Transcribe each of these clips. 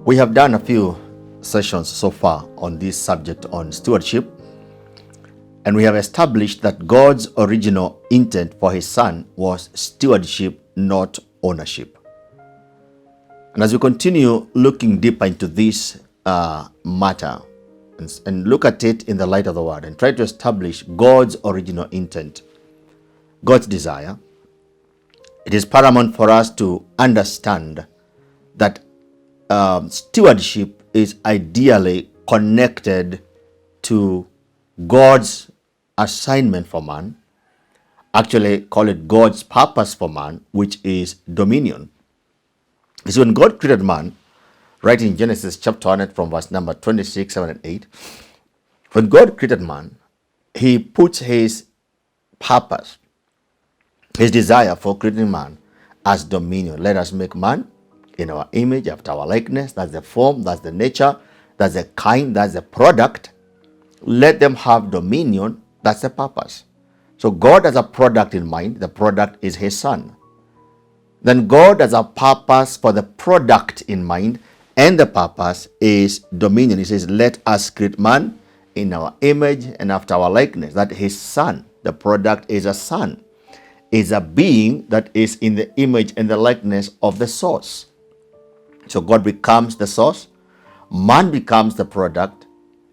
We have done a few sessions so far on this subject on stewardship, and we have established that God's original intent for his son was stewardship, not ownership. And as we continue looking deeper into this matter and look at it in the light of the word and try to establish God's original intent, God's desire, it is paramount for us to understand that stewardship is ideally connected to God's assignment for man. Actually, call it God's purpose for man, which is dominion. So when God created man, right in Genesis chapter 1 from verse number 26, 7 and 8, when God created man, he puts his purpose, his desire for creating man as dominion. Let us make man in our image, after our likeness. That's the form, that's the nature, that's the kind, that's the product. Let them have dominion. That's the purpose. So God has a product in mind. The product is his son. Then God has a purpose for the product in mind, and the purpose is dominion. He says, let us create man in our image and after our likeness. That his son. The product is a son. Is a being that is in the image and the likeness of the source. So God becomes the source, man becomes the product,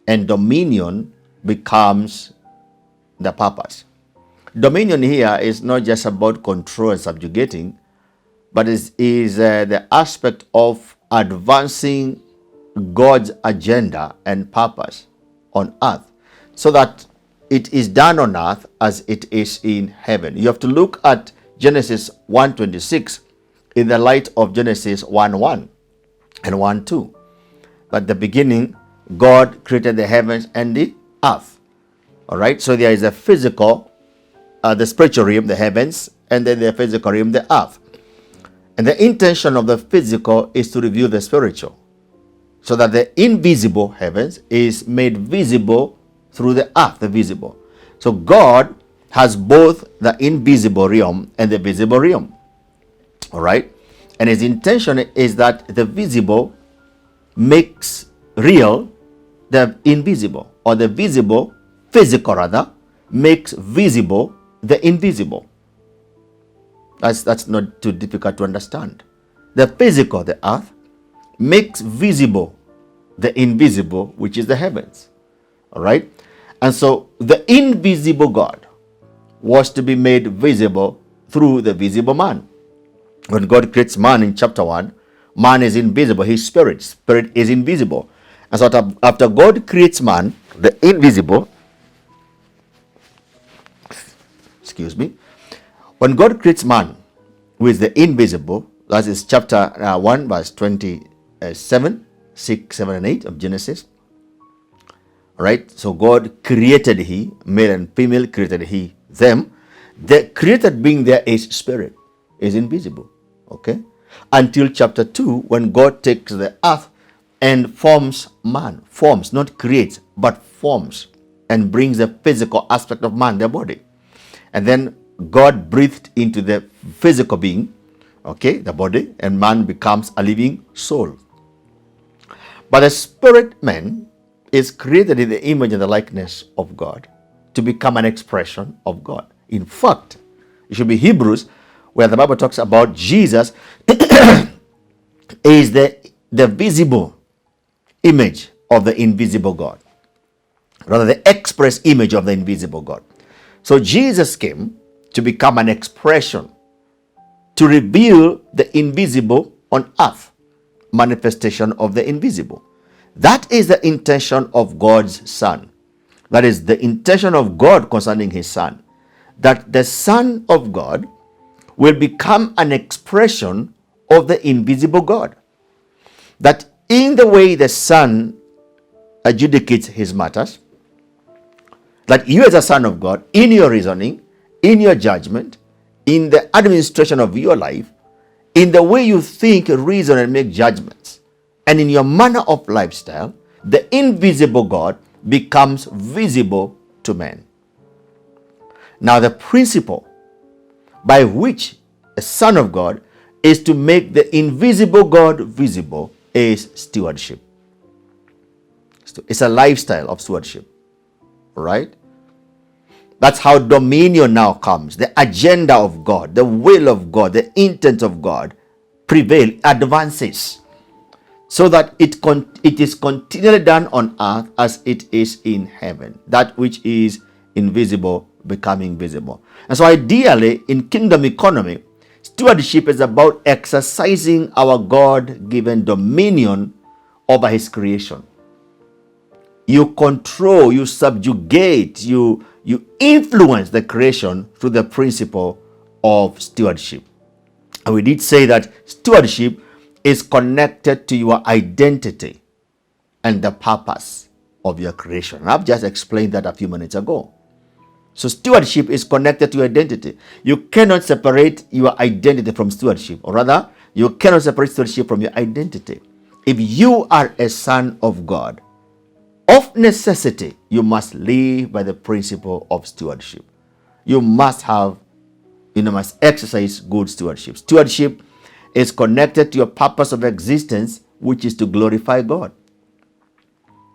and dominion becomes the purpose. Dominion here is not just about control and subjugating, but is the aspect of advancing God's agenda and purpose on earth, so that it is done on earth as it is in heaven. You have to look at Genesis 1:26 in the light of Genesis 1:1 and 1:2. At the beginning, God created the heavens and the earth. All right, so there is a physical, the spiritual realm, the heavens, and then the physical realm, the earth. And the intention of the physical is to reveal the spiritual, so that the invisible heavens is made visible through the earth, the visible. So God has both the invisible realm and the visible realm. All right, and his intention is that the visible makes real the invisible, or the visible, physical rather, makes visible the invisible. That's not too difficult to understand. The physical, the earth, makes visible the invisible, which is the heavens. All right, and so the invisible God was to be made visible through the visible man. When God creates man in chapter 1, man is invisible. His spirit is invisible. And so after God creates man, the invisible, when God creates man with the invisible, that is chapter 1, verse 27, 6, 7, and 8 of Genesis. All right, so God created he, male and female created he, them. The created being there is spirit, is invisible. Okay, until chapter 2, when God takes the earth and forms man, forms, not creates, but forms, and brings the physical aspect of man, their body. And then God breathed into the physical being, okay, the body, and man becomes a living soul. But the spirit man is created in the image and the likeness of God to become an expression of God. In fact, it should be Hebrews, where the Bible talks about Jesus is the visible image of the invisible God, rather the express image of the invisible God. So Jesus came to become an expression, to reveal the invisible on earth, manifestation of the invisible. That is the intention of God's Son. That is the intention of God concerning his Son, that the Son of God will become an expression of the invisible God. That in the way the Son adjudicates his matters, that you as a son of God, in your reasoning, in your judgment, in the administration of your life, in the way you think, reason, and make judgments, and in your manner of lifestyle, the invisible God becomes visible to men. Now, the principle by which a son of God is to make the invisible God visible is stewardship. It's a lifestyle of stewardship, right? That's how dominion now comes. The agenda of God, the will of God, the intent of God prevail, advances, so that it is continually done on earth as it is in heaven. That which is invisible becoming visible. And so ideally, in kingdom economy, stewardship is about exercising our God-given dominion over his creation. You control, you subjugate, you influence the creation through the principle of stewardship. And we did say that stewardship is connected to your identity and the purpose of your creation. And I've just explained that a few minutes ago. So stewardship is connected to your identity. You cannot separate your identity from stewardship, or rather, you cannot separate stewardship from your identity. If you are a son of God, of necessity, you must live by the principle of stewardship. You must exercise good stewardship. Stewardship is connected to your purpose of existence, which is to glorify God.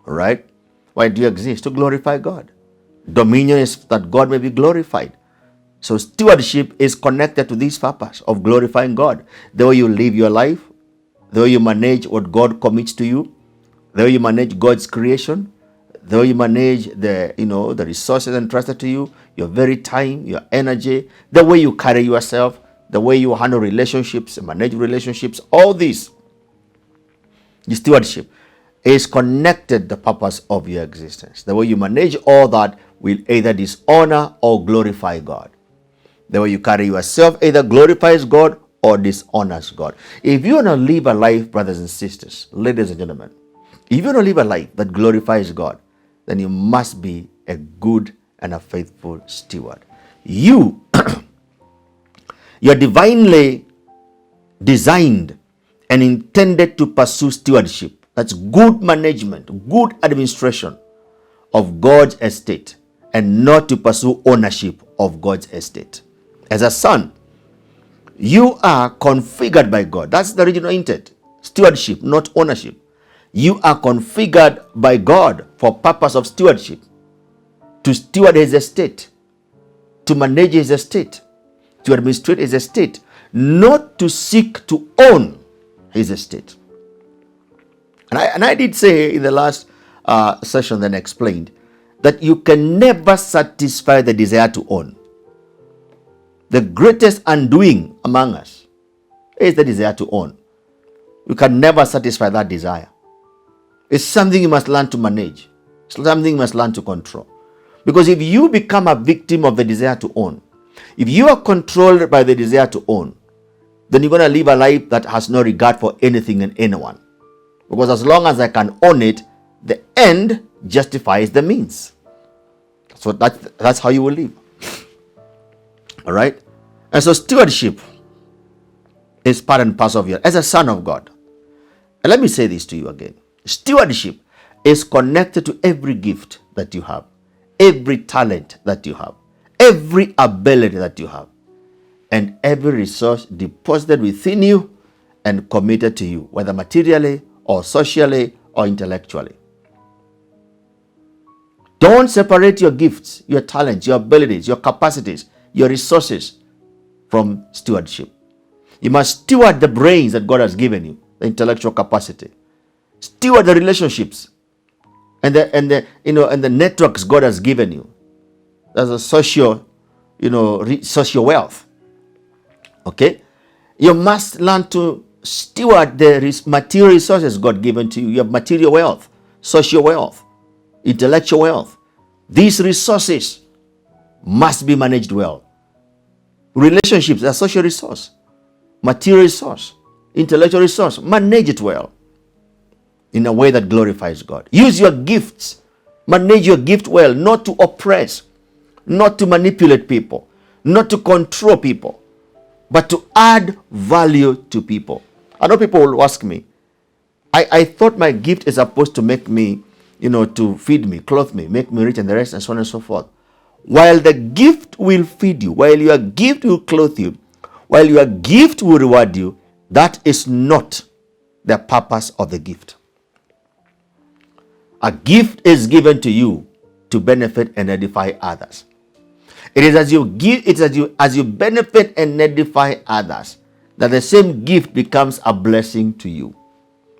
All right? Why do you exist? To glorify God. Dominion is that God may be glorified. So stewardship is connected to this purpose of glorifying God. The way you live your life, the way you manage what God commits to you, the way you manage God's creation, the way you manage the resources entrusted to you, your very time, your energy, the way you carry yourself, the way you handle relationships, manage relationships, all this, the stewardship is connected to the purpose of your existence. The way you manage all that will either dishonor or glorify God. The way you carry yourself either glorifies God or dishonors God. If you want to live a life, brothers and sisters, ladies and gentlemen, if you want to live a life that glorifies God, then you must be a good and a faithful steward. You're divinely designed and intended to pursue stewardship. That's good management, good administration of God's estate, and not to pursue ownership of God's estate. As a son, you are configured by God. That's the original intent. Stewardship, not ownership. You are configured by God for purpose of stewardship, to steward his estate, to manage his estate, to administrate his estate, not to seek to own his estate. And I did say in the last session, then explained, that you can never satisfy the desire to own. The greatest undoing among us is the desire to own. You can never satisfy that desire. It's something you must learn to manage. It's something you must learn to control. Because if you become a victim of the desire to own, if you are controlled by the desire to own, then you're going to live a life that has no regard for anything and anyone. Because as long as I can own it, the end justifies the means. So that's how you will live. All right? And so stewardship is part and parcel of you as a son of God. And let me say this to you again. Stewardship is connected to every gift that you have, every talent that you have, every ability that you have, and every resource deposited within you and committed to you, whether materially or socially or intellectually. Don't separate your gifts, your talents, your abilities, your capacities, your resources from stewardship. You must steward the brains that God has given you, the intellectual capacity. Steward the relationships and the networks God has given you. That's a social wealth. Okay? You must learn to steward the material resources God given to you. You have material wealth, social wealth, intellectual wealth. These resources must be managed well. Relationships are social resource, material resource, intellectual resource. Manage it well in a way that glorifies God. Use your gifts. Manage your gift well, not to oppress, not to manipulate people, not to control people, but to add value to people. I know people will ask me, I thought my gift is supposed to make me, to feed me, clothe me, make me rich and the rest, and so on and so forth. While the gift will feed you, while your gift will clothe you, while your gift will reward you, that is not the purpose of the gift. A gift is given to you to benefit and edify others. It is as you give, it's as you benefit and edify others that the same gift becomes a blessing to you.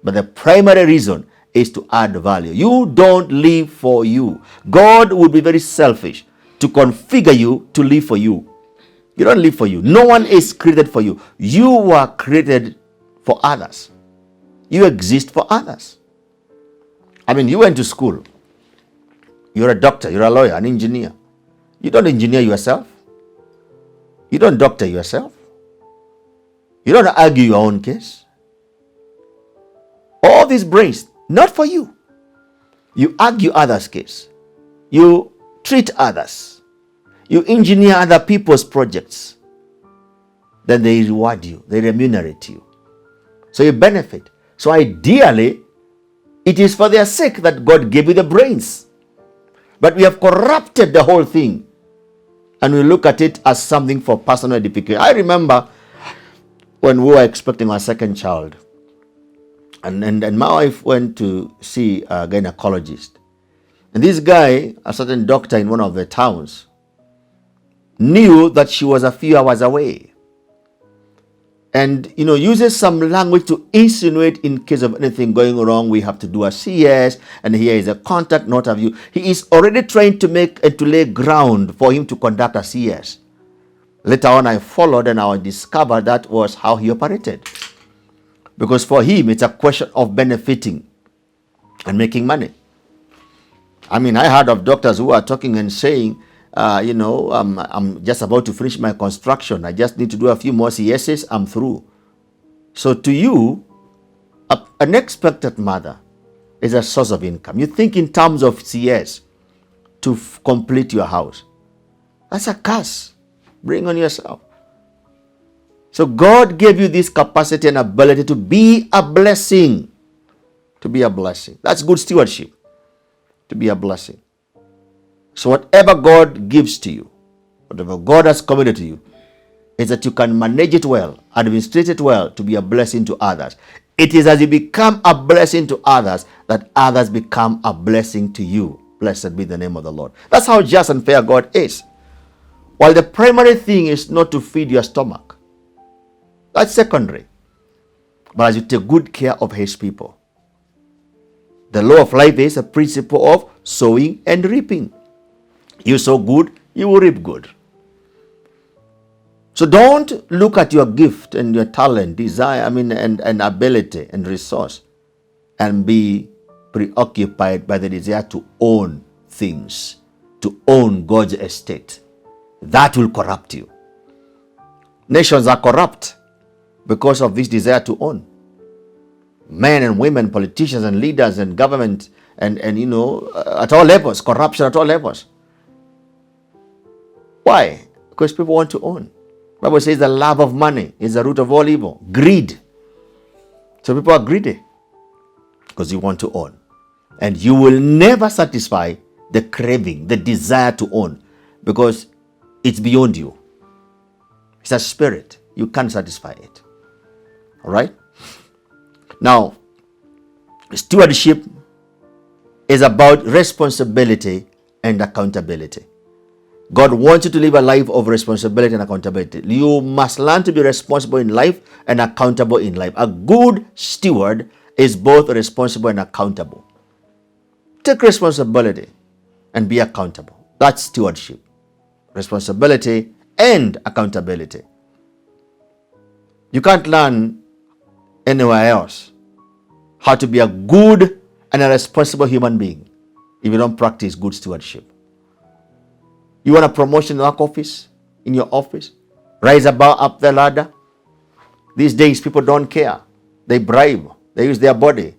But the primary reason is to add value. You don't live for you. God would be very selfish to configure you to live for you. You don't live for you. No one is created for you. You were created for others. You exist for others. I mean, you went to school. You're a doctor, you're a lawyer, an engineer. You don't engineer yourself. You don't doctor yourself. You don't argue your own case. All these brains, not for you. You argue others' case. You treat others. You engineer other people's projects. Then they reward you. They remunerate you. So you benefit. So ideally, it is for their sake that God gave you the brains. But we have corrupted the whole thing. And we look at it as something for personal edification. I remember when we were expecting our second child. And my wife went to see a gynecologist. And this guy, a certain doctor in one of the towns, knew that she was a few hours away. And, uses some language to insinuate in case of anything going wrong, we have to do a CS, and here is a contact note of you. He is already trying to make and to lay ground for him to conduct a CS. Later on, I followed and I discovered that was how he operated. Because for him, it's a question of benefiting and making money. I mean, I heard of doctors who are talking and saying, I'm just about to finish my construction. I just need to do a few more CSs. I'm through. So to you, an expected mother is a source of income. You think in terms of CS to complete your house. That's a curse. Bring on yourself. So God gave you this capacity and ability to be a blessing. To be a blessing. That's good stewardship. To be a blessing. So whatever God gives to you, whatever God has committed to you, is that you can manage it well, administrate it well to be a blessing to others. It is as you become a blessing to others that others become a blessing to you. Blessed be the name of the Lord. That's how just and fair God is. While the primary thing is not to feed your stomach. That's secondary. But as you take good care of his people. The law of life is a principle of sowing and reaping. You sow good, you will reap good. So don't look at your gift and your talent, desire, and ability and resource and be preoccupied by the desire to own things, to own God's estate. That will corrupt you. Nations are corrupt because of this desire to own. Men and women, politicians and leaders and government and at all levels, corruption at all levels. Why? Because people want to own. The Bible says the love of money is the root of all evil. Greed. So people are greedy because you want to own. And you will never satisfy the craving, the desire to own, because it's beyond you. It's a spirit. You can't satisfy it. All right? Now, stewardship is about responsibility and accountability. God wants you to live a life of responsibility and accountability. You must learn to be responsible in life and accountable in life. A good steward is both responsible and accountable. Take responsibility and be accountable. That's stewardship. Responsibility and accountability. You can't learn anywhere else how to be a good and a responsible human being if you don't practice good stewardship. You want a promotion in your office? In your office? Rise up the ladder? These days, people don't care. They bribe. They use their body.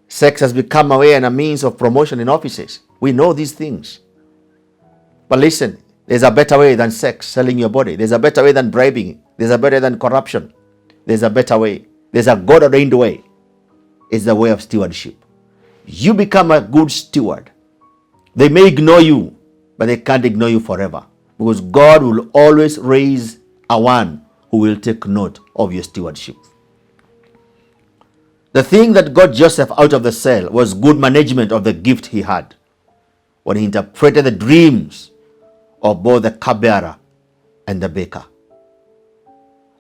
Sex has become a way and a means of promotion in offices. We know these things. But listen, there's a better way than sex, selling your body. There's a better way than bribing. There's a better than corruption. There's a better way. There's a God-ordained way. It's the way of stewardship. You become a good steward. They may ignore you, but they can't ignore you forever, because God will always raise a one who will take note of your stewardship. The thing that got Joseph out of the cell was good management of the gift he had. When he interpreted the dreams of both the cupbearer and the baker.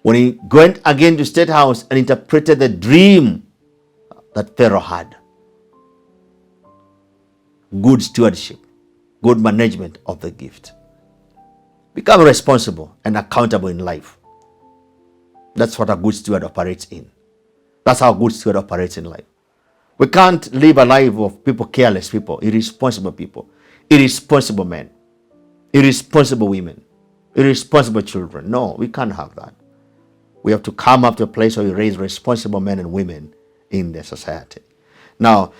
When he went again to State House and interpreted the dream that Pharaoh had. Good stewardship, good management of the gift. Become responsible and accountable in life. That's what a good steward operates in. That's how a good steward operates in life. We can't live a life of people, careless people, irresponsible people, irresponsible men, irresponsible women, irresponsible children. No, we can't have that. We have to come up to a place where we raise responsible men and women in the society. Now,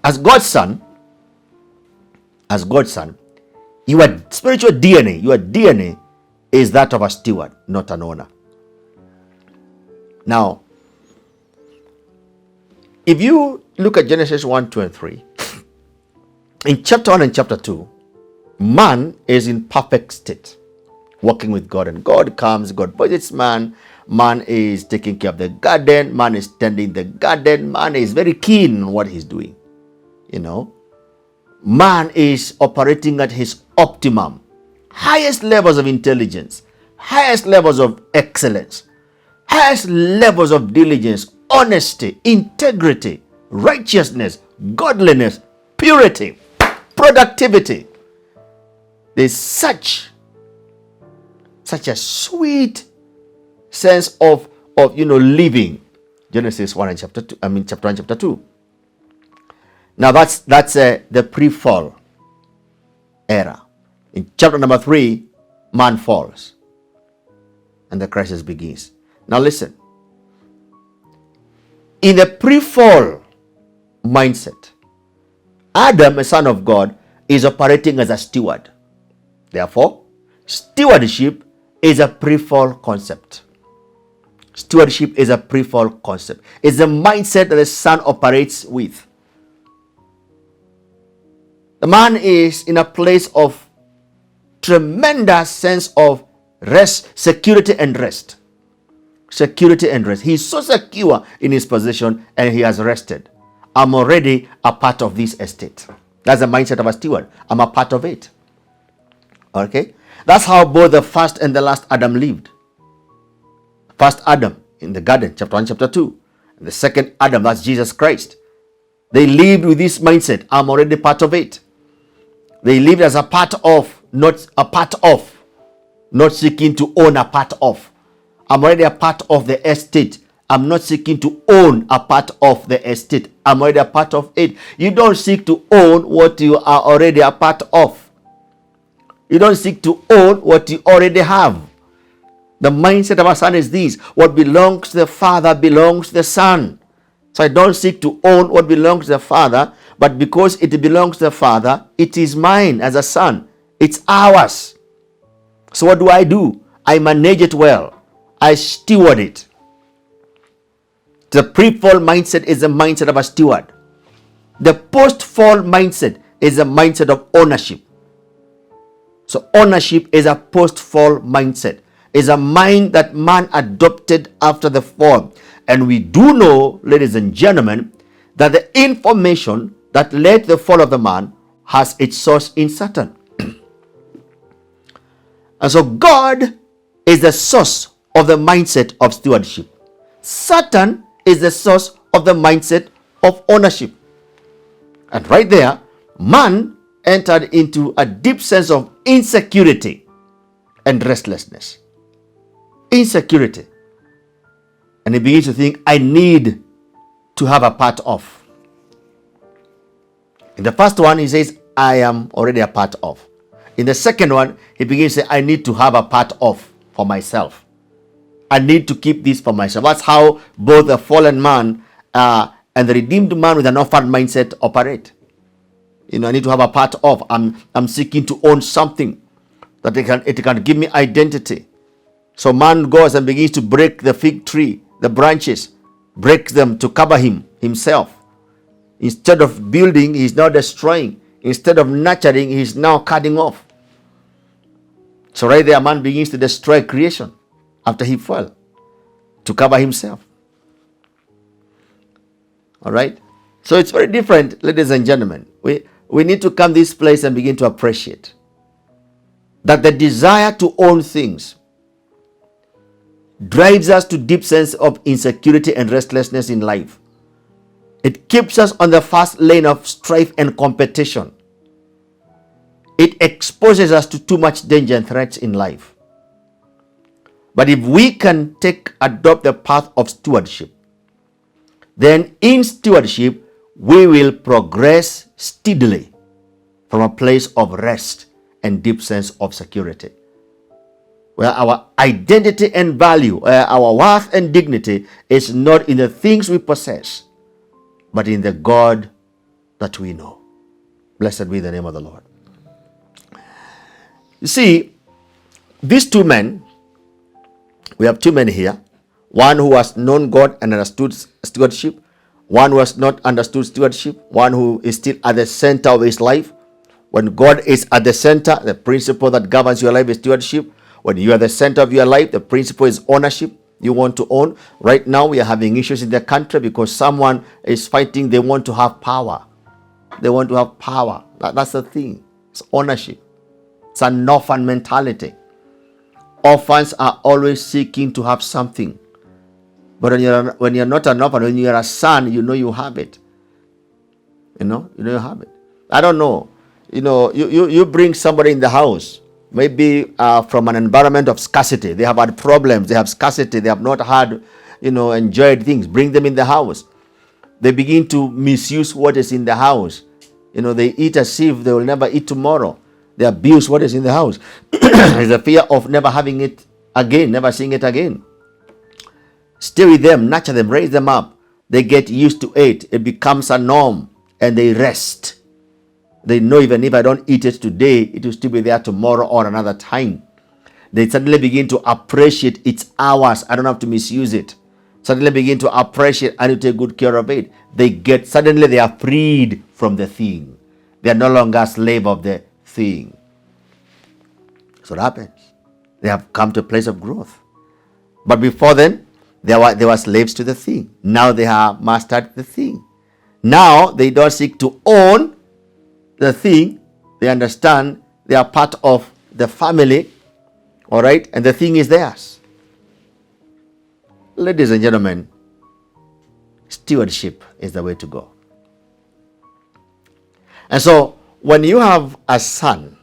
as God's son, your spiritual DNA, your DNA is that of a steward, not an owner. Now, if you look at Genesis 1, 2, and 3, in chapter 1 and chapter 2, man is in perfect state, walking with God, and God comes, God visits man. Man is taking care of the garden, man is tending the garden, man is very keen on what he's doing. You know, man is operating at his optimum, highest levels of intelligence, highest levels of excellence, highest levels of diligence, honesty, integrity, righteousness, godliness, purity, productivity. There's such a sweet sense of living. Genesis 1 and chapter 2. Chapter 1, chapter 2. Now that's the pre-fall era. In chapter number 3, man falls, and the crisis begins. Now listen. In the pre-fall mindset, Adam, a son of God, is operating as a steward. Therefore, stewardship is a pre-fall concept. Stewardship is a pre-fall concept. It's the mindset that the son operates with. The man is in a place of tremendous sense of rest, security and rest. Security and rest. He's so secure in his position and he has rested. I'm already a part of this estate. That's the mindset of a steward. I'm a part of it. Okay? That's how both the first and the last Adam lived. First Adam in the garden, chapter 1, chapter 2. And the second Adam, that's Jesus Christ. They lived with this mindset. I'm already part of it. They lived as a part of, not a part of. Not seeking to own a part of. I'm already a part of the estate. I'm not seeking to own a part of the estate. I'm already a part of it. You don't seek to own what you are already a part of. You don't seek to own what you already have. The mindset of a son is this: what belongs to the Father belongs to the Son. So I don't seek to own what belongs to the Father, but because it belongs to the Father, it is mine as a son. It's ours. So what do? I manage it well. I steward it. The pre-fall mindset is the mindset of a steward. The post-fall mindset is the mindset of ownership. So ownership is a post-fall mindset. It's a mind that man adopted after the fall. And we do know, ladies and gentlemen, that the information that led to the fall of the man has its source in Satan. And so God is the source of the mindset of stewardship. Satan is the source of the mindset of ownership. And right there, man entered into a deep sense of insecurity and restlessness. Insecurity. And he begins to think, I need to have a part of. In the first one, he says, I am already a part of. In the second one, he begins to say, I need to have a part of for myself. I need to keep this for myself. That's how both the fallen man and the redeemed man with an orphan mindset operate. I need to have a part of. I'm seeking to own something that it can give me identity. So man goes and begins to break the fig tree, the branches, breaks them to cover himself. Instead of building, he's now destroying. Instead of nurturing, he's now cutting off. So right there, man begins to destroy creation after he fell to cover himself. All right? So it's very different, ladies and gentlemen. We need to come to this place and begin to appreciate that the desire to own things drives us to deep sense of insecurity and restlessness in life. It keeps us on the fast lane of strife and competition. It exposes us to too much danger and threats in life. But if we can adopt the path of stewardship, then in stewardship, we will progress steadily from a place of rest and deep sense of security, where our identity and value, our worth and dignity is not in the things we possess, but in the God that we know. Blessed be the name of the Lord. You see, these two men, we have two men here, one who has known God and understood stewardship, one who has not understood stewardship, one who is still at the center of his life. When God is at the center, the principle that governs your life is stewardship. When you are the center of your life, the principle is ownership. You want to own. Right now, we are having issues in the country because someone is fighting. They want to have power. They want to have power. That's the thing. It's ownership. It's an orphan mentality. Orphans are always seeking to have something. But when you're not an orphan, when you're a son, you know you have it. You know you have it. I don't know. You bring somebody in the house, maybe from an environment of scarcity. They have had problems. They have scarcity. They have not had, enjoyed things. Bring them in the house. They begin to misuse what is in the house. They eat as if they will never eat tomorrow. They abuse what is in the house. There's a fear of never having it again, never seeing it again. Stay with them, nurture them, raise them up. They get used to it. It becomes a norm and they rest. They know even if I don't eat it today, it will still be there tomorrow or another time. They suddenly begin to appreciate its hours. I don't have to misuse it. Suddenly begin to appreciate and to take good care of it. Suddenly they are freed from the thing. They are no longer a slave of the thing. So what happens? They have come to a place of growth. But before then, they were slaves to the thing. Now they have mastered the thing. Now they don't seek to own the thing. They understand they are part of the family. All right? And the thing is theirs. Ladies and gentlemen, stewardship is the way to go. And so, when you have a son,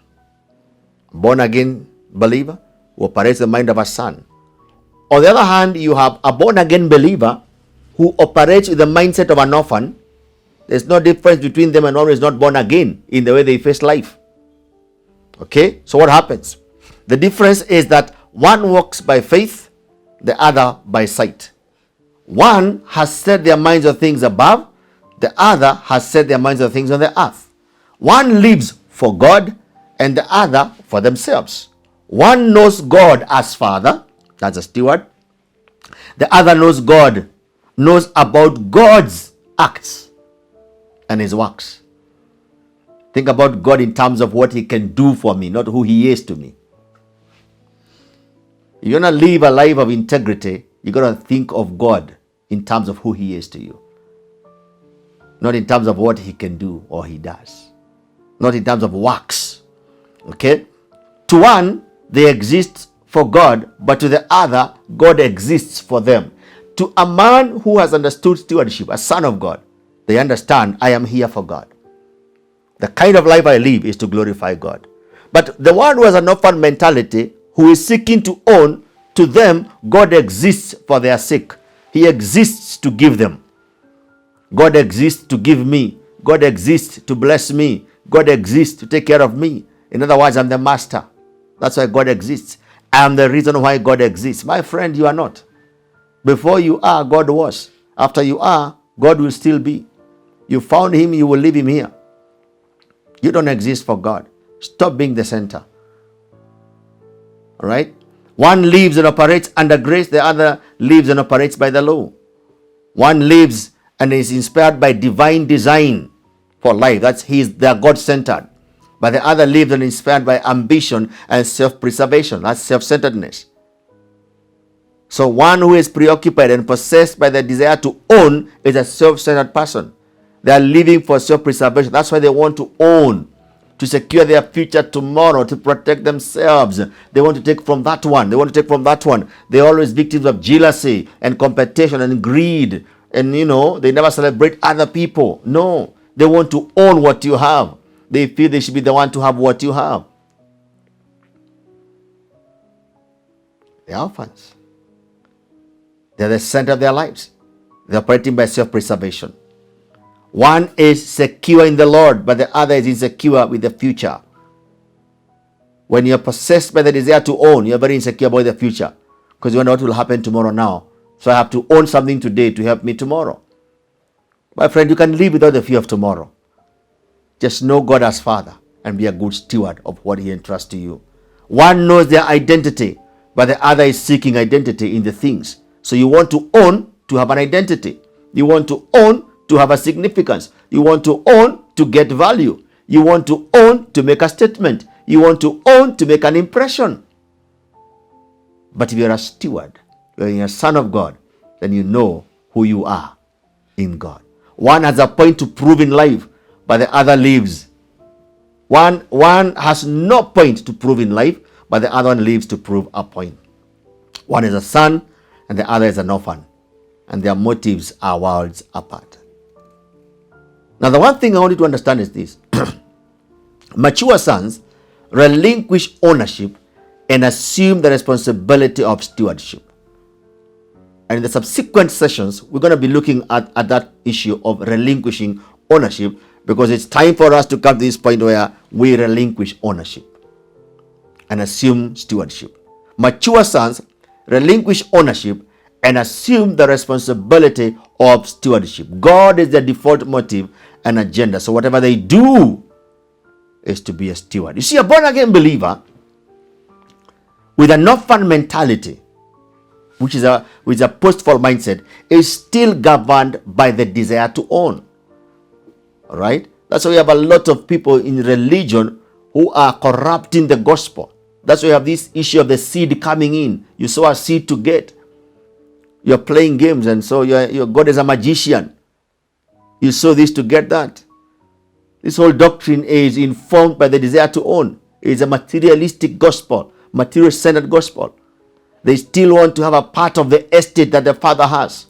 born again believer, who operates the mind of a son. On the other hand, you have a born again believer who operates with the mindset of an orphan. There's no difference between them and one who is not born again in the way they face life. Okay? So what happens? The difference is that one walks by faith, the other by sight. One has set their minds on things above, the other has set their minds on things on the earth. One lives for God and the other for themselves. One knows God as Father, that's a steward. The other knows God, knows about God's acts and his works. Think about God in terms of what he can do for me, not who he is to me. If you're going to live a life of integrity, you're going to think of God in terms of who he is to you. Not in terms of what he can do or he does. Not in terms of works. Okay? To one, they exist for God, but to the other, God exists for them. To a man who has understood stewardship, a son of God, they understand, I am here for God. The kind of life I live is to glorify God. But the one who has an orphan mentality, who is seeking to own, to them, God exists for their sake. He exists to give them. God exists to give me. God exists to bless me. God exists to take care of me. In other words, I'm the master. That's why God exists. I am the reason why God exists. My friend, you are not. Before you are, God was. After you are, God will still be. You found him, you will leave him here. You don't exist for God. Stop being the center. All right? One lives and operates under grace. The other lives and operates by the law. One lives and is inspired by divine design for life. They're God-centered. But the other lives and is inspired by ambition and self-preservation. That's self-centeredness. So one who is preoccupied and possessed by the desire to own is a self-centered person. They are living for self-preservation. That's why they want to own, to secure their future tomorrow, to protect themselves. They want to take from that one. They want to take from that one. They're always victims of jealousy and competition and greed. And they never celebrate other people. No, they want to own what you have. They feel they should be the one to have what you have. They're orphans. They're the center of their lives. They're operating by self-preservation. One is secure in the Lord, but the other is insecure with the future. When you're possessed by the desire to own, you're very insecure about the future because you wonder what will happen tomorrow now. So I have to own something today to help me tomorrow. My friend, you can live without the fear of tomorrow. Just know God as Father and be a good steward of what He entrusts to you. One knows their identity, but the other is seeking identity in the things. So you want to own to have an identity. You want to own to have a significance. You want to own to get value. You want to own to make a statement. You want to own to make an impression. But if you're a steward, when you're a son of God, then you know who you are in God. One has a point to prove in life, but the other lives. One has no point to prove in life, but the other one lives to prove a point. One is a son, and the other is an orphan, and their motives are worlds apart. Now, the one thing I want you to understand is this. Mature sons relinquish ownership and assume the responsibility of stewardship. And in the subsequent sessions, we're going to be looking at that issue of relinquishing ownership, because it's time for us to come to this point where we relinquish ownership and assume stewardship. Mature sons relinquish ownership and assume the responsibility of stewardship. God is their default motive and agenda. So whatever they do is to be a steward. You see, a born-again believer with an orphan mentality, which is a post-fall mindset, is still governed by the desire to own. All right? That's why we have a lot of people in religion who are corrupting the gospel. That's why you have this issue of the seed coming in. You sow a seed to get. You're playing games, and so your God is a magician. You sow this to get that. This whole doctrine is informed by the desire to own. It is a materialistic gospel, material-centered gospel. They still want to have a part of the estate that the Father has.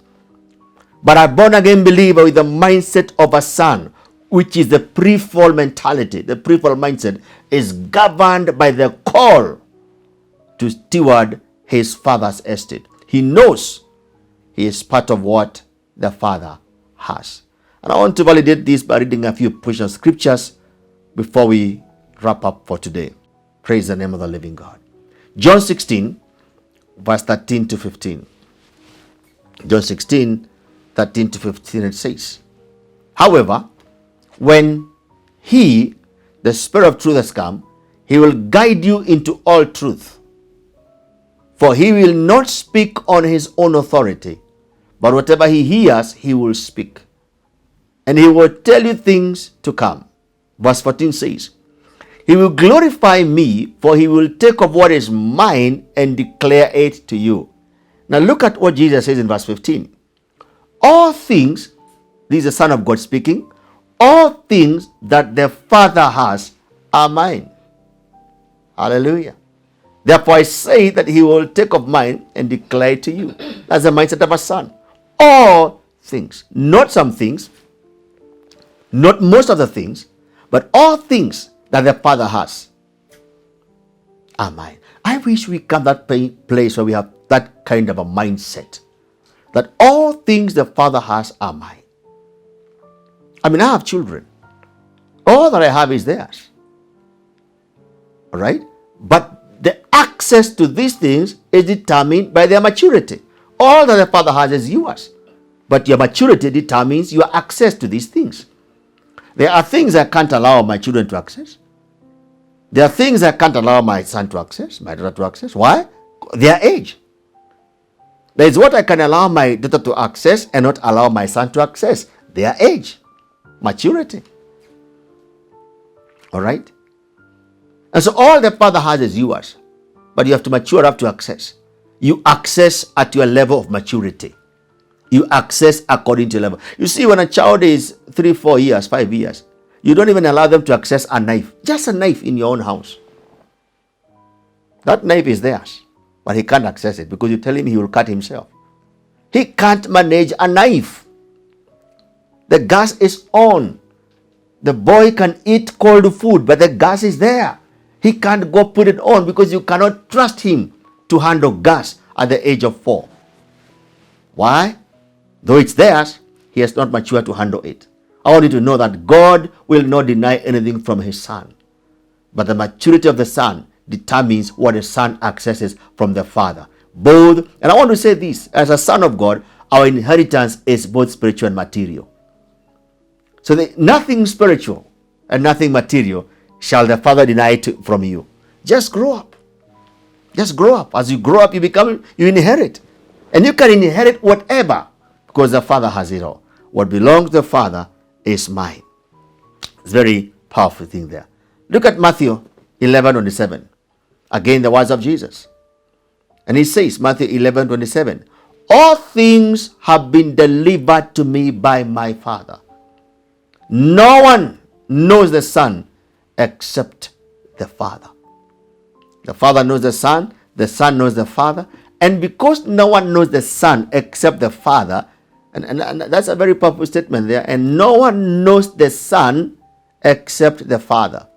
But a born-again believer with the mindset of a son, which is the pre-fall mentality, the pre-fall mindset, is governed by the call to steward his Father's estate. He knows he is part of what the Father has. And I want to validate this by reading a few portions of scriptures before we wrap up for today. Praise the name of the living God. John 16, verse 13 to 15. John 16, 13 to 15, it says, however, when He, the Spirit of truth, has come, He will guide you into all truth. For He will not speak on His own authority, but whatever He hears, He will speak. And He will tell you things to come. Verse 14 says, He will glorify me, for He will take of what is mine and declare it to you. Now look at what Jesus says in verse 15. All things, this is the Son of God speaking, all things that the Father has are mine. Hallelujah. Therefore I say that He will take of mine and declare it to you. That's the mindset of a son. All things, not some things, not most of the things, but all things that the Father has are mine. I wish we come to that place where we have that kind of a mindset, that all things the Father has are mine. I mean, I have children. All that I have is theirs. All right? But the access to these things is determined by their maturity. All that the Father has is yours. But your maturity determines your access to these things. There are things I can't allow my children to access. There are things I can't allow my son to access, my daughter to access. Why? Their age. There is what I can allow my daughter to access and not allow my son to access. Their age. Maturity. All right? And so all the Father has is yours. But you have to mature up to access. You access at your level of maturity. You access according to your level. You see, when a child is 3, 4 years, 5 years, you don't even allow them to access a knife. Just a knife in your own house. That knife is theirs, but he can't access it because you tell him he will cut himself. He can't manage a knife. The gas is on. The boy can eat cold food, but the gas is there. He can't go put it on because you cannot trust him to handle gas at the age of 4. Why? Though it's theirs, he has not matured to handle it. I want you to know that God will not deny anything from his son. But the maturity of the son determines what the son accesses from the father. Both, and I want to say this, as a son of God, our inheritance is both spiritual and material. So nothing spiritual and nothing material shall the father deny it from you. Just grow up. Just grow up. As you grow up, you inherit. And you can inherit whatever because the father has it all. What belongs to the father is mine. It's a very powerful thing there. Look at Matthew 11:27. Again, the words of Jesus. And he says, Matthew 11:27, all things have been delivered to me by my Father. No one knows the Son except the Father. The Father knows the Son knows the Father. And because no one knows the Son except the Father, and that's a very powerful statement there, and no one knows the Son except the Father.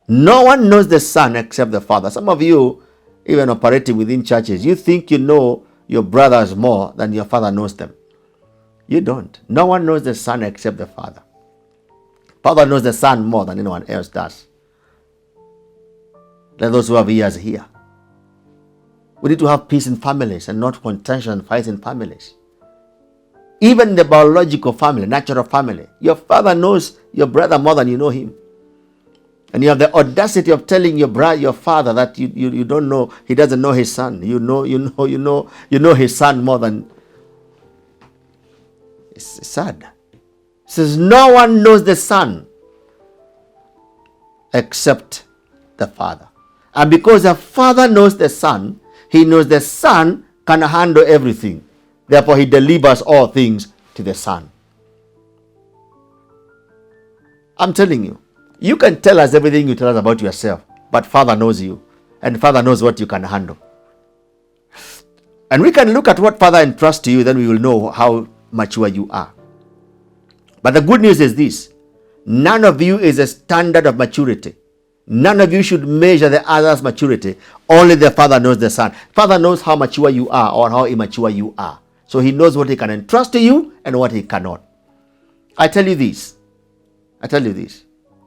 No one knows the Son except the Father. Some of you, even operating within churches, you think you know your brothers more than your father knows them. You don't. No one knows the Son except the Father. Father knows the Son more than anyone else does. Let those who have ears hear. We need to have peace in families and not contention and fights in families. Even the biological family, natural family. Your father knows your brother more than you know him. And you have the audacity of telling your father that you don't know, he doesn't know his son. You know his son more than. It's sad. It says no one knows the Son except the Father. And because the Father knows the Son, he knows the Son can handle everything. Therefore, he delivers all things to the Son. I'm telling you, you can tell us everything you tell us about yourself, but Father knows you, and Father knows what you can handle. And we can look at what Father entrusts to you, then we will know how mature you are. But the good news is this: none of you is a standard of maturity. None of you should measure the other's maturity. Only the Father knows the Son. Father knows how mature you are or how immature you are. So he knows what he can entrust to you and what he cannot. I tell you this.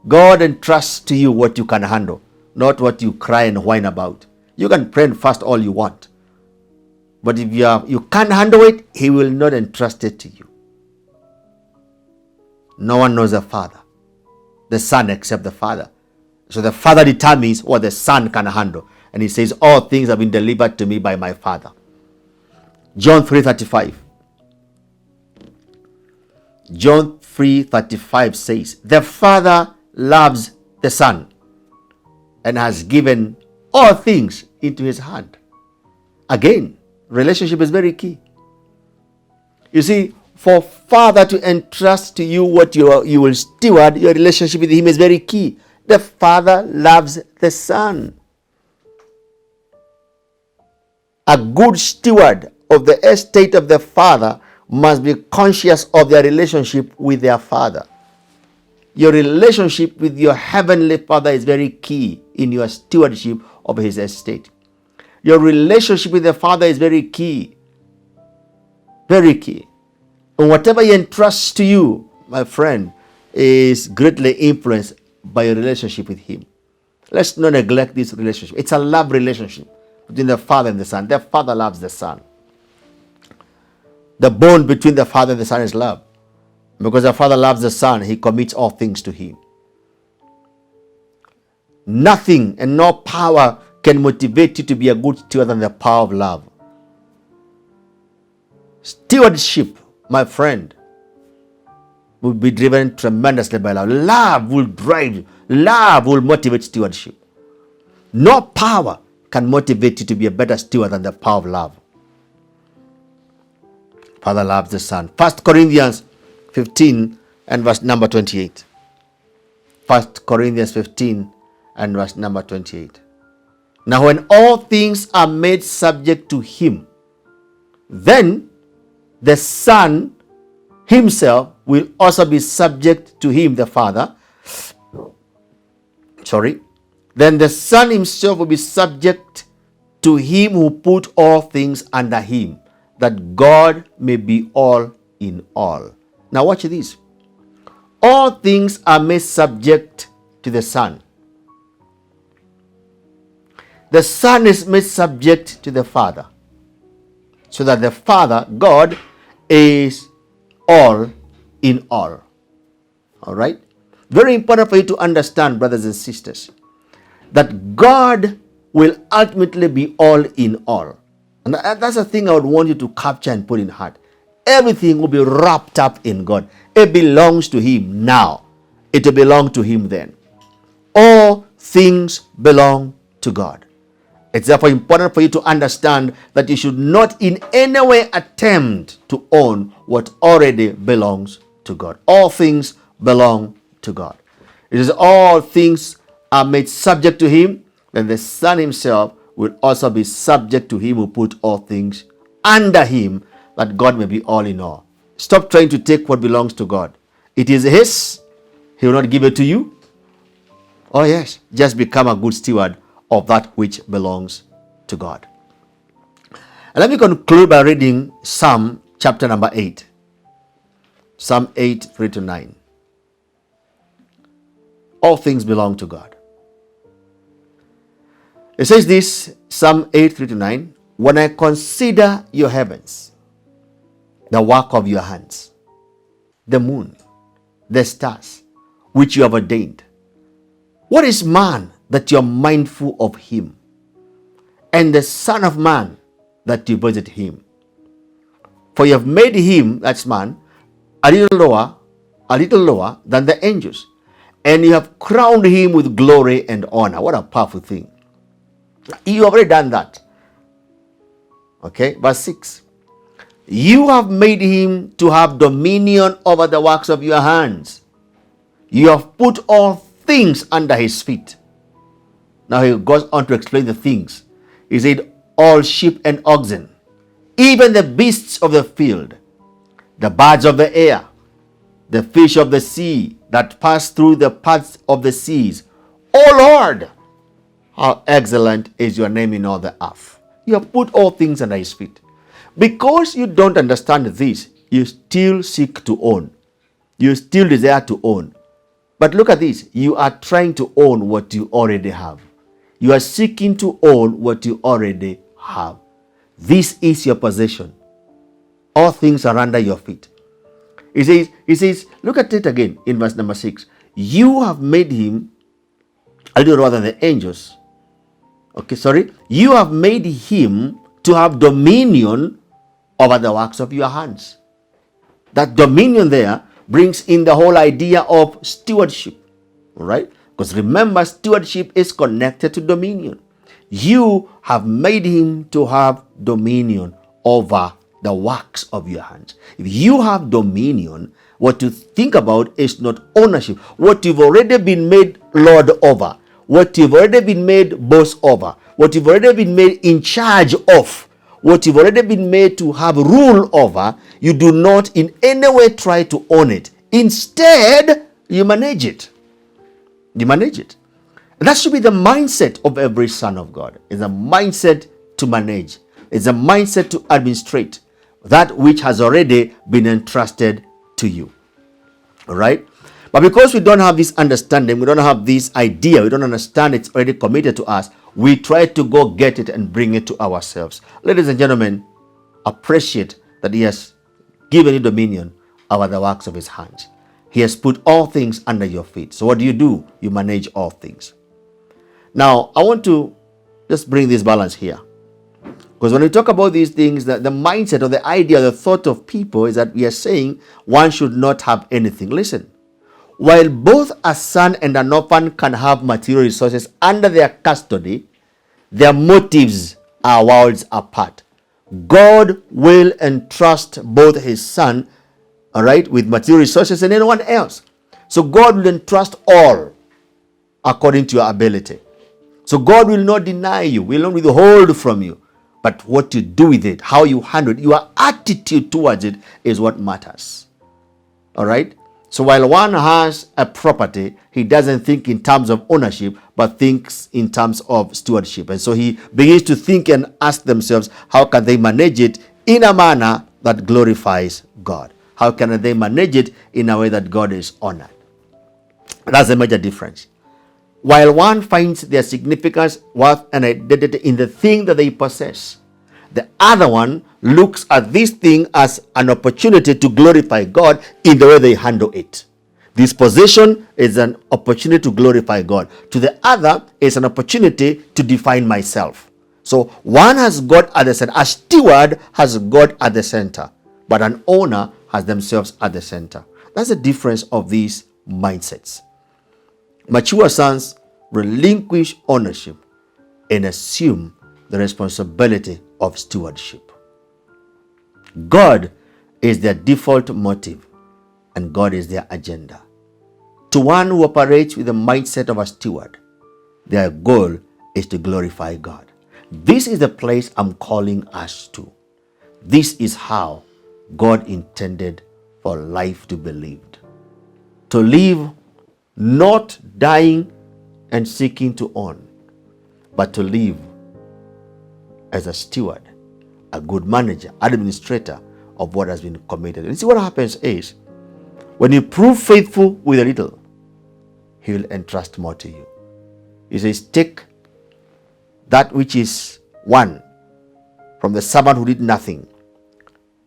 God entrusts to you what you can handle, not what you cry and whine about. You can pray and fast all you want. But if you can't handle it, he will not entrust it to you. No one knows the Father, the Son except the Father. So the Father determines what the Son can handle. And he says, all things have been delivered to me by my Father. John 3:35. John 3:35 says, the Father loves the Son and has given all things into his hand. Again, relationship is very key. You see, for Father to entrust to you what you will steward, your relationship with him is very key. The Father loves the Son. A good steward of the estate of the Father must be conscious of their relationship with their Father. Your relationship with your heavenly Father is very key in your stewardship of his estate. Your relationship with the Father is very key. Very key. And whatever he entrusts to you, my friend, is greatly influenced by your relationship with him. Let's not neglect this relationship. It's a love relationship between the Father and the Son. The Father loves the Son. The bond between the Father and the Son is love. Because the Father loves the Son, he commits all things to him. Nothing and no power can motivate you to be a good steward than the power of love. Stewardship, my friend, will be driven tremendously by love. Love will drive you. Love will motivate stewardship. No power can motivate you to be a better steward than the power of love. Father loves the Son. 1 Corinthians 15 and verse number 28. 1 Corinthians 15 and verse number 28. Now when all things are made subject to him, then the Son himself will also be subject to him, the Father. Then the Son himself will be subject to him who put all things under him, that God may be all in all. Now watch this. All things are made subject to the Son. The Son is made subject to the Father, so that the Father, God, is all in all. All right? Very important for you to understand, brothers and sisters, that God will ultimately be all in all. And that's the thing I would want you to capture and put in heart. Everything will be wrapped up in God. It belongs to him now. It will belong to him then. All things belong to God. It's therefore important for you to understand that you should not in any way attempt to own what already belongs to God. All things belong to God. It is all things are made subject to him, then the Son himself will also be subject to him who put all things under him, that God may be all in all. Stop trying to take what belongs to God. It is his. He will not give it to you. Oh yes, just become a good steward of that which belongs to God. And let me conclude by reading Psalm chapter number 8. Psalm 8, 3-9. All things belong to God. It says this, Psalm 8, 3-9. When I consider your heavens, the work of your hands, the moon, the stars, which you have ordained. What is man that you are mindful of him, and the Son of Man that you visit him? For you have made him, that's man, a little lower than the angels, and you have crowned him with glory and honor. What a powerful thing. You have already done that. Okay, verse 6. You have made him to have dominion over the works of your hands. You have put all things under his feet. Now he goes on to explain the things. He said, all sheep and oxen, even the beasts of the field, the birds of the air, the fish of the sea that pass through the paths of the seas. O Lord, how excellent is your name in all the earth. You have put all things under his feet. Because you don't understand this, you still seek to own. You still desire to own. But look at this. You are trying to own what you already have. You are seeking to own what you already have. This is your possession. All things are under your feet. He says, look at it again in verse number 6. You have made him a little lower than the angels. You have made him to have dominion over the works of your hands. That dominion there brings in the whole idea of stewardship. All right? Because remember, stewardship is connected to dominion. You have made him to have dominion over the works of your hands. If you have dominion, what you think about is not ownership. What you've already been made Lord over, what you've already been made boss over, what you've already been made in charge of, what you've already been made to have rule over, you do not in any way try to own it. Instead, you manage it. You manage it. And that should be the mindset of every son of God. It's a mindset to manage. It's a mindset to administrate that which has already been entrusted to you. All right? But because we don't have this understanding, we don't have this idea, we don't understand it's already committed to us, we try to go get it and bring it to ourselves. Ladies and gentlemen, appreciate that he has given you dominion over the works of his hands. He has put all things under your feet. So what do? You manage all things. Now, I want to just bring this balance here. Because when we talk about these things, the mindset or the idea, the thought of people is that we are saying one should not have anything. Listen, while both a son and an orphan can have material resources under their custody, Their motives are worlds apart. God will entrust both his son, all right, with material resources and anyone else. So God will entrust all according to your ability. So God will not deny you, will not withhold from you. But what you do with it, how you handle it, your attitude towards it is what matters. All right? So while one has a property, he doesn't think in terms of ownership, but thinks in terms of stewardship. And so he begins to think and ask themselves, how can they manage it in a manner that glorifies God? How can they manage it in a way that God is honored? That's a major difference. While one finds their significance, worth, and identity in the thing that they possess, the other one looks at this thing as an opportunity to glorify God in the way they handle it. This possession is an opportunity to glorify God. To the other, it's an opportunity to define myself. So one has God at the center. A steward has God at the center, but an owner has themselves at the center. That's the difference of these mindsets. Mature sons relinquish ownership and assume the responsibility of stewardship. God is their default motive, and God is their agenda. To one who operates with the mindset of a steward, their goal is to glorify God. This is the place I'm calling us to. This is how God intended for life to be lived. To live not dying and seeking to own, but to live as a steward, a good manager, administrator of what has been committed. And see, what happens is, when you prove faithful with a little, he will entrust more to you. He says, take that which is one from the servant who did nothing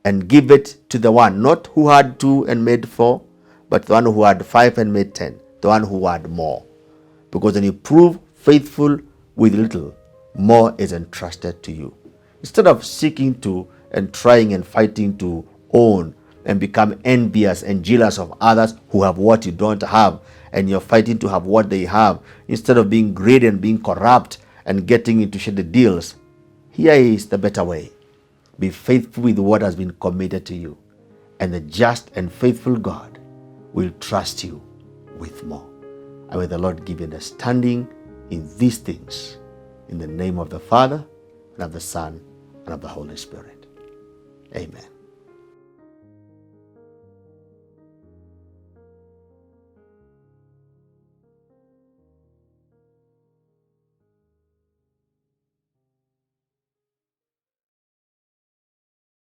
and give it to the one, not who had 2 and made 4, but the one who had 5 and made 10, the one who had more. Because when you prove faithful with little, more is entrusted to you. Instead of seeking to and trying and fighting to own and become envious and jealous of others who have what you don't have, and you're fighting to have what they have, instead of being greedy and being corrupt and getting into shady deals, here is the better way. Be faithful with what has been committed to you, and the just and faithful God will trust you with more. And may the Lord give you understanding in these things. In the name of the Father, and of the Son, and of the Holy Spirit. Amen.